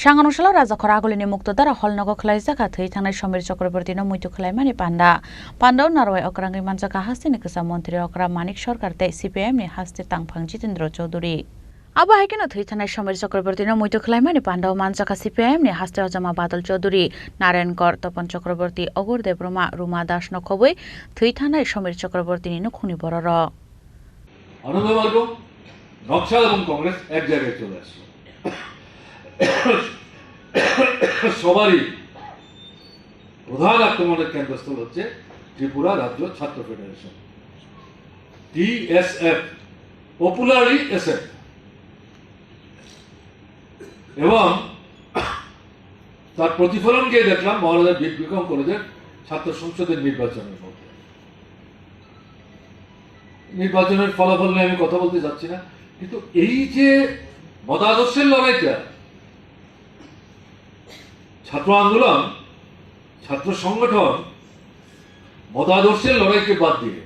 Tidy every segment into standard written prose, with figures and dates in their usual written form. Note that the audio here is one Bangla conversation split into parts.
সাংগনশালাव राजाखर आगोलिनि मुक्तदारा हलनगो खलायजाखा थै थांनाय समीर चक्रवर्तीनो मुइतु खलायमानि पान्डाव नारवाय अक्रांगै मानजाखा हास्तिनि गोसा मन्त्री अक्रा मानिक सरकार ते सीपीएम नि हास्ति तांफां जितेन्द्र चौधुरी आबो हाइकेनो थै थांनाय समीर चक्रवर्तीनो मुइतु खलायमानि पान्डाव मानजाखा सीपीएम नि हास्ति अजमा बादल चौधुरी नारायणगढ़ तपन चक्रवर्ती अगुर देब्रमा रुमा दास नखबै थै थांनाय समीर चक्रवर्तीनि नखुनि बरर আনন্দমার্গ নকশাল এবং কংগ্রেস এক জায়গায় চলে আসলো। সবারই প্রধান আক্রমণের কেন্দ্রস্থল হচ্ছে ত্রিপুরা রাজ্য ছাত্র ফেডারেশন, টিএসএফ, পপুলারলি এসএফ, এবং তার প্রতিফলন গিয়ে দেখলাম মহারাজা বিক্রম কলেজের ছাত্র সংসদের নির্বাচনের মধ্যে। নির্বাচনের ফলাফল নিয়ে আমি কথা বলতে যাচ্ছি না, কিন্তু এই যে মতাদর্শের লড়াইটা, ছাত্র আন্দোলন, ছাত্র সংগঠন মতাদর্শের লড়াইকে বাদ দিয়ে,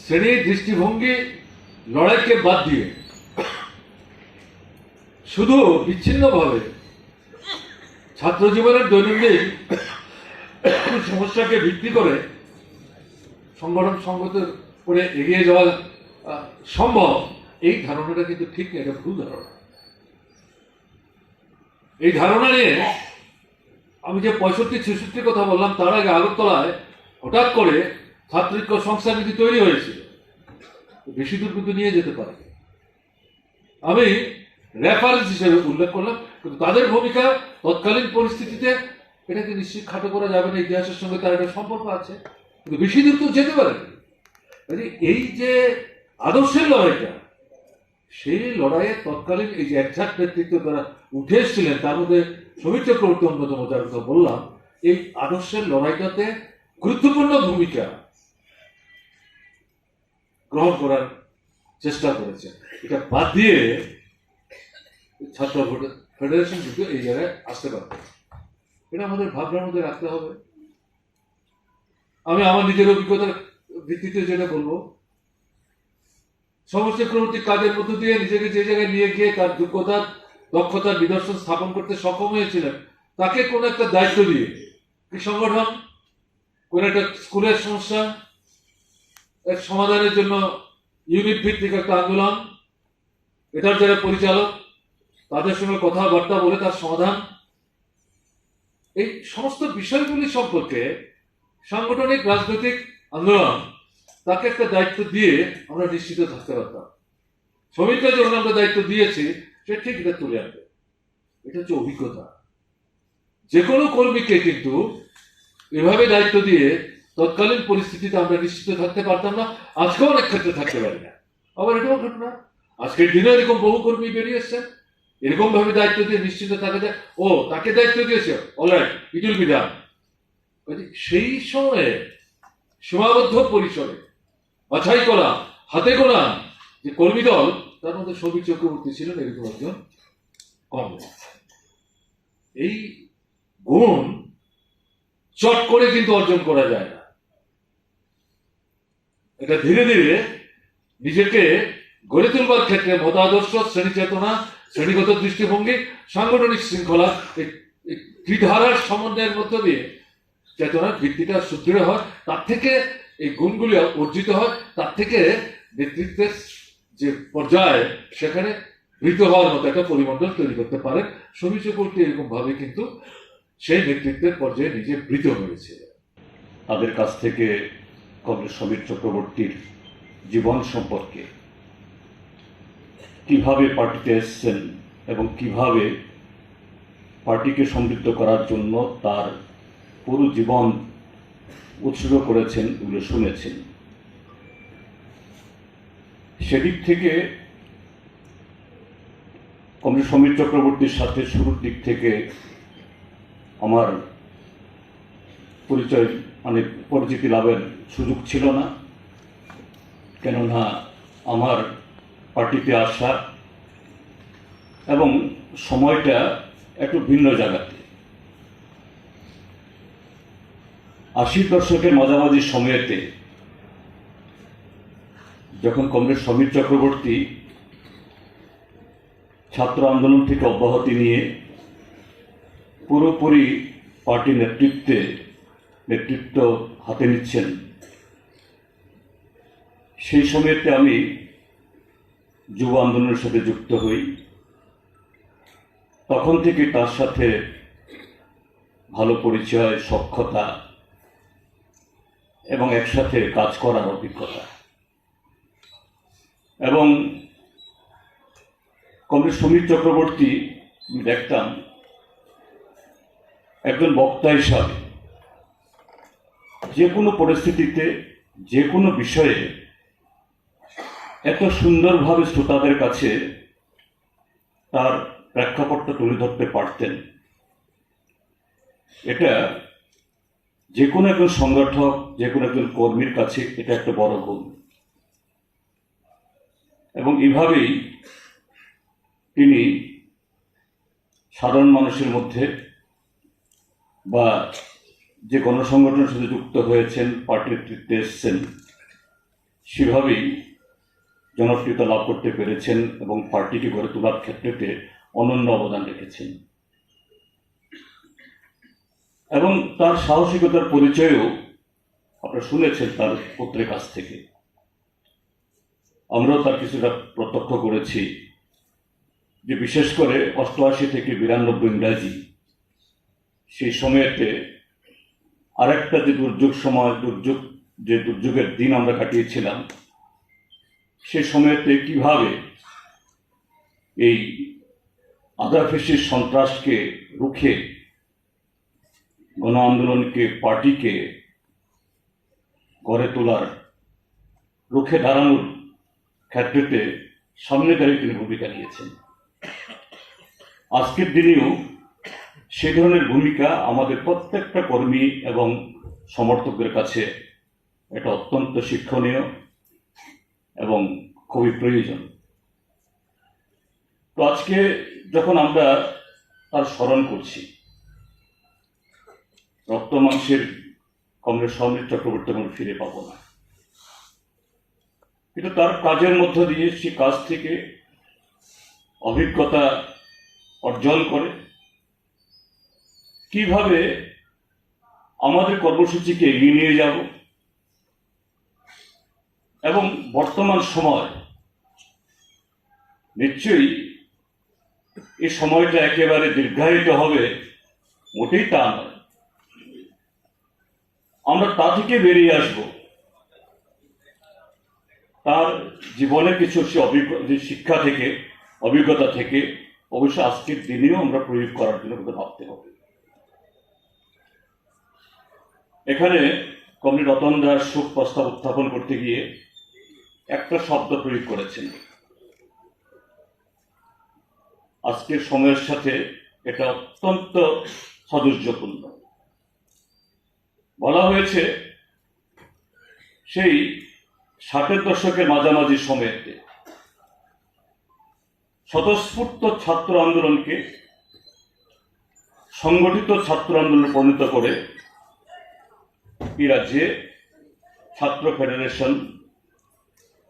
শ্রেণীর দৃষ্টিভঙ্গি লড়াইকে বাদ দিয়ে শুধু বিচ্ছিন্নভাবে ছাত্র জীবনের দৈনন্দিন সমস্যাকে ভিত্তি করে সংগঠন সংগত করে এগিয়ে যাওয়া সম্ভব, এই ধারণাটা কিন্তু ঠিক না, এটা ভুল ধারণা। এই ধারণা নিয়ে আমি যে 65-66 কথা বললাম, তার আগে আগরতলায় হঠাৎ করে ছাত্রৈক্য সংস্থা নীতি তৈরি হয়েছিল, বেশি দূর কিন্তু নিয়ে যেতে পারে। আমি রেফারেন্স হিসেবে উল্লেখ করলাম, কিন্তু তাদের ভূমিকা তৎকালীন পরিস্থিতিতে এটাকে নিশ্চিত খাটো করা যাবে না, ইতিহাসের সঙ্গে তার একটা সম্পর্ক আছে, কিন্তু বেশি দূর তো যেতে পারে। এই যে আদর্শের লড়াইটা, সেই লড়াইয়ে তৎকালীন এই যে একঝাক নেতৃত্ব তারা উঠে এসেছিলেন, তার মধ্যে সমীর চক্রবর্তী অন্যতম, যার কথা বললাম, এই আদর্শের লড়াইটাতে গুরুত্বপূর্ণ ভূমিকা গ্রহণ করার চেষ্টা করেছে। এটা বাদ দিয়ে ছাত্র ফেডারেশন কিন্তু এই জায়গায় আসতে পারবে, এটা আমাদের ভাবনার মধ্যে রাখতে হবে। আমি আমার নিজের অভিজ্ঞতার ভিত্তিতে যেটা বলবো, সমীর চক্রবর্তী কাজের মধ্য দিয়ে নিজেকে যে জায়গায় নিয়ে গিয়ে তার যোগ্যতার দক্ষতার নিদর্শন স্থাপন করতে সক্ষম হয়েছিলেন, তাকে কোন একটা দায়িত্ব দিয়ে, কি সংগঠন, কোন একটা স্কুলের সমস্যা এর সমাধানের জন্য ইউনিট ভিত্তিক একটা আন্দোলন, এটার যারা পরিচালক তাদের সঙ্গে কথাবার্তা বলে তার সমাধান, এই সমস্ত বিষয়গুলি সম্পর্কে সাংগঠনিক রাজনৈতিক আন্দোলন, তাকে একটা দায়িত্ব দিয়ে আমরা নিশ্চিত থাকতে পারতাম। শ্রমিকরা যখন আমরা দায়িত্ব দিয়েছি, সে ঠিক এটা তুলে আনবে, এটা হচ্ছে অভিজ্ঞতা। যে কোনো কর্মীকে কিন্তু এভাবে দায়িত্ব দিয়ে তৎকালীন পরিস্থিতিতে আমরা নিশ্চিত থাকতে পারতাম না, আজকেও অনেক ক্ষেত্রে থাকতে পারি না। আবার এটাও ঘটনা, আজকের দিনে এরকম বহু কর্মী বেরিয়ে এসছেন, এরকম ভাবে দায়িত্ব দিয়ে নিশ্চিত থাকা যায়, ও তাকে দায়িত্ব দিয়েছে, alright, it will be done. সেই সময়ে সীমাবদ্ধ পরিসরে বাছাই করা, হাতে গোনা যে কর্মী দল, তার মধ্যে সমীর চক্রবর্তী ছিলেন এরকম একজন কংগ্রেস। এই গুণ চট করে কিন্তু অর্জন করা যায় না, এটা ধীরে ধীরে নিজেকে গড়ে তুলবার ক্ষেত্রে মতাদর্শ, শ্রেণী চেতনা, শ্রেণীগত দৃষ্টিভঙ্গি, সাংগঠনিক শৃঙ্খলা, এই ত্রিধারার সমন্বয়ের মধ্য দিয়ে চেতনার ভিত্তিটা সুদৃঢ় হয়, তার থেকে এই গুণগুলি অর্জিত হয়, তার থেকে নেতৃত্বের যে পর্যায়ে সেখানে বৃত হওয়ার মতো একটা পরিমণ্ডল তৈরি করতে পারে। সমীর চক্রবর্তী এরকম ভাবে কিন্তু সেই নেতৃত্বের পর্যায়ে নিজে বৃত হয়েছে। তাদের কাছ থেকে কমরেড সমীর চক্রবর্তীর জীবন সম্পর্কে, কিভাবে পার্টিতে এসেছেন এবং কিভাবে পার্টিকে সমৃদ্ধ করার জন্য তার পুরো জীবন উৎসর্গ করেছেন, এগুলো শুনেছেন। সেদিক থেকে কমরেড সমীর চক্রবর্তীর সাথে শুরুর দিক থেকে আমার পরিচয়, মানে পরিচিতি লাভের সুযোগ ছিল না, কেননা আমার পার্টিতে আসা এবং সময়টা একটু ভিন্ন জায়গাতে। 80 দশকের মাঝামাঝি সময়েতে যখন কমরেড সমীর চক্রবর্তী ছাত্র আন্দোলন থেকে অব্যাহতি নিয়ে পুরোপুরি পার্টি নেতৃত্ব হাতে নিচ্ছেন, সেই সময়তে আমি যুব আন্দোলনের সাথে যুক্ত হই। তখন থেকে তার সাথে ভালো পরিচয়, সখ্যতা এবং একসাথে কাজ করার অভিজ্ঞতা, এবং কমরেড সমীর চক্রবর্তী দেখতাম একজন বক্তা হিসাবে যে কোনো পরিস্থিতিতে, যে কোনো বিষয়ে এত সুন্দরভাবে শ্রোতাদের কাছে তার প্রেক্ষাপটটা তুলে ধরতে পারতেন। এটা যে কোনো একজন সংগঠক, যে কোনো একজন কর্মীর কাছে এটা একটা বড় গুণ। এবং এভাবেই তিনি সাধারণ মানুষের মধ্যে বা যে গণসংগঠনের সাথে যুক্ত হয়েছেন, পার্টির নেতৃত্বে এসছেন, সেভাবেই জনপ্রিয়তা লাভ করতে পেরেছেন এবং পার্টিকে গড়ে তোলার ক্ষেত্রে অনন্য অবদান রেখেছেন। এবং তার সাহসিকতার পরিচয়ও আপনারা শুনেছেন তার পুত্রের কাছ থেকে। আমরাও তার কিছুটা প্রত্যক্ষ করেছি, যে বিশেষ করে 88 থেকে 92 ইংরাজি, সেই সময়েতে আরেকটা যে দুর্যোগের দিন আমরা কাটিয়েছিলাম, সে সময়তে কিভাবে এই আদাফেসির সন্ত্রাসকে রুখে গণ আন্দোলনকে, পার্টিকে গড়ে তোলার, রুখে দাঁড়ানোর ক্ষেত্রে সামনে দাঁড়িয়ে তিনি ভূমিকা নিয়েছেন। আজকের দিনেও সে ধরনের ভূমিকা আমাদের প্রত্যেকটা কর্মী এবং সমর্থকদের কাছে এটা অত্যন্ত শিক্ষণীয় এবং খুবই প্রয়োজন। তো আজকে যখন আমরা তার স্মরণ করছি, রক্ত মাংসের কমরেড সমীর চক্রবর্তী আমরা ফিরে পাবো না, কিন্তু তার কাজের মধ্য দিয়ে সে কাজ থেকে অভিজ্ঞতা অর্জন করে কিভাবে আমাদের কর্মসূচিকে এগিয়ে নিয়ে যাব, এবং বর্তমান সময় নিশ্চয়ই এই সময়টা একেবারে দীর্ঘায়িত হবে, মোটেই তা নয়। আমরা তা থেকে বেরিয়ে আসব, তার জীবনের কিছু শিক্ষা থেকে, অভিজ্ঞতা থেকে অবশ্য আজকের দিনেও আমরা প্রয়োগ করার জন্য ভাবতে হবে। এখানে কমরেড রতন দাস শোক প্রস্তাব উত্থাপন করতে গিয়ে একটা শব্দ প্রয়োগ করেছেন, আজকের সময়ের সাথে এটা অত্যন্ত সাদৃশ্যপূর্ণ। বলা হয়েছে সেই 60-এর দশকের মাঝামাঝি সময়েতে স্বতঃস্ফূর্ত ছাত্র আন্দোলনকে সংগঠিত ছাত্র আন্দোলনে পরিণত করে এই রাজ্যে ছাত্র ফেডারেশন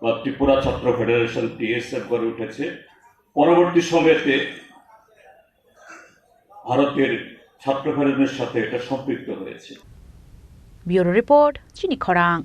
বা ত্রিপুরা ছাত্র ফেডারেশন TSF গড়ে উঠেছে। পরবর্তী সময়েতে ভারতের ছাত্র ফেডারেশনের সাথে এটা সম্পৃক্ত হয়েছে। ব্যুরো রিপোর্ট, চিনি খরাং।